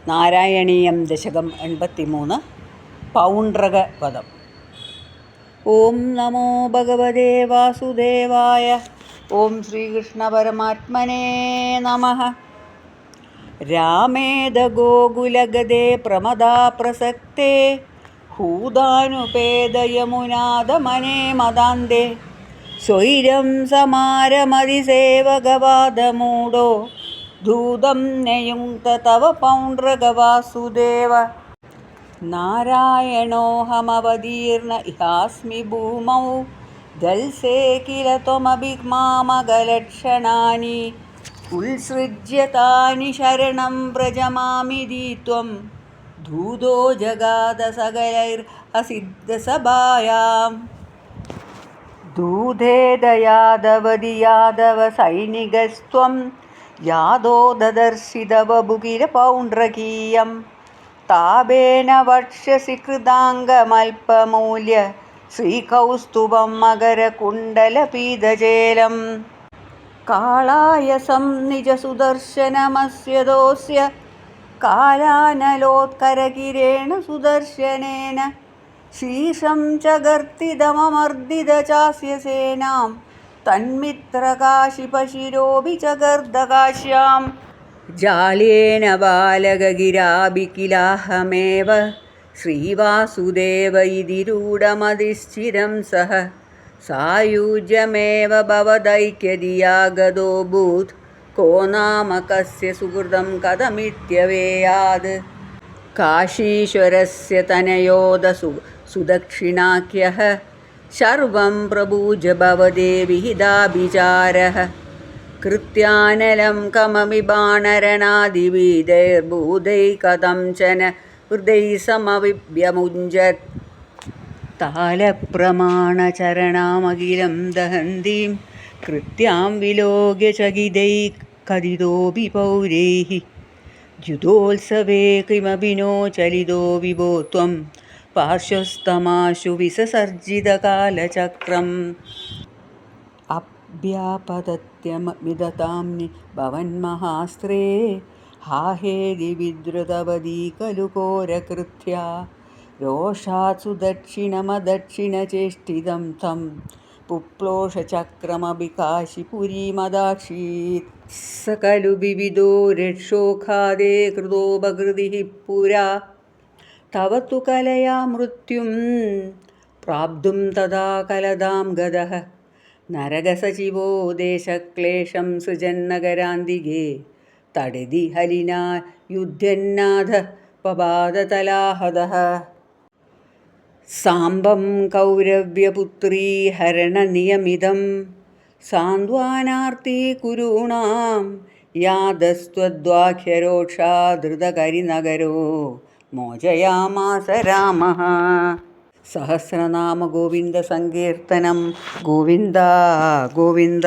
നാരായണീയം ദശകം 83 പൗണ്ഡ്രക പദം. ഓം നമോ ഭഗവതേ വാസുദേവായ. ഓം ശ്രീകൃഷ്ണ പരമാത്മനേ നമഃ. രാമേദ ഗോകുലഗതേ പ്രമദാ പ്രസക്തേ ഹൂതാനുപേദയമുനാദമനേ മദാന്തേ സ്വൈരം സമാരമതിസേവകവാദമൂഢോ ധൂതം നയുങ്ക്ത തവ പൗണ്ഡ്രക വാസുദേവ. നാരായണോഹമവതീർണ ഇഹാസ്മി ഭൂമൗ ദൽസേ കില ത്വമഭിമാമകലക്ഷണാനി ഉത്സൃജ്യ താനി ശരണം വ്രജമാമിതി ത്വം ധൂതോ ജഗാദ സകലൈർഹസിദ്ധസഭായാം. ധൂതേദയാദവതി യാദവ സൈനികസ്ത്വം യാദോ ദദർശിതവബുകില പൗണ്ഡ്രകീയം താപേന വക്ഷ്യസി കൃതാംഗമൽപമൂല്യ ശ്രീകൗസ്തുഭം മകരകുണ്ഡലപീതചേലം. കാളായസം നിജസുദർശനമസ്യദോസ്യ കാലാനലോത്കരകിരേണ സുദർശനേന ശീർഷം ച ഗർത്തിതമമർദിത ചാസ്യ സേനാം തന്മിത്രകാശിപശിരോഭി ച ഗർദകാശ്യാം. ജാലേന ബാലകഗിരാഭികിലാഹമേവ ശ്രീവാസുദേവ ഇതി രൂഢമതിശ്ചിരം സഹ സായുജ്യമേവ ഭവദൈക്യദിയാ ഗതോഭൂത് കോ നാമ കസ്യ സുഹൃദം കഥമിത്യവേയാത്. കാശീശ്വരസ്യ തനയോദ സുദക്ഷിണാഖ്യഃ സർവം പ്രഭൂജ ഭവതേ വിഹിതാഭിചാരഃ. കൃത്യാനലം കമപി ബാണരണാദിവിധൈർഭൂതൈ കഥംചന ഹൃദൈ സമവിഭ്യമുഞ്ജത്. താലപ്രമാണചരണാമഖിലം ദഹന്തീം കൃത്യാം വിലോക്യ ചകിതൈ കഥിതോപി പൗരൈഃ. ദ്യുതോത്സവേ കിമപി നോ ചലിതോ വിഭോ ത്വം പാർശ്വസ്തമാശു വിസസർജിതകാലചക്രം. അഭ്യാപതത്യമിദതാം ഭവന്മഹാസ്ത്രേ ഹാഹേതി വിദ്രുതവതി खलु घोरकृत्या. रोषात् सुदक्षिणमदक्षिणचेष्टितं तं पुप्लोषचक्रमपि काशीपुरीमदाक्षीत्. स खलु विविधो रक्षोखादे कृतोपकृतिः पुरा तव तु कलया मृत्युं प्राप्तुं तदा कलदां गतः. नरकसचिवो देशक्लेशं सृजन्नगरान्तिके तडिति हलिना युध्यन्नाथ पपादतलाहतः. साम्बं कौरव्यपुत्री हरणनियमिदं सान्त्वनार्ती कुरूणां यादस्त्वद्वाक्यरोक्षा धृतकरिनगरो मोचयामास रामः. सहस्रनाम गोविन्द सङ्कीर्तनं गोविन्द गोविन्द.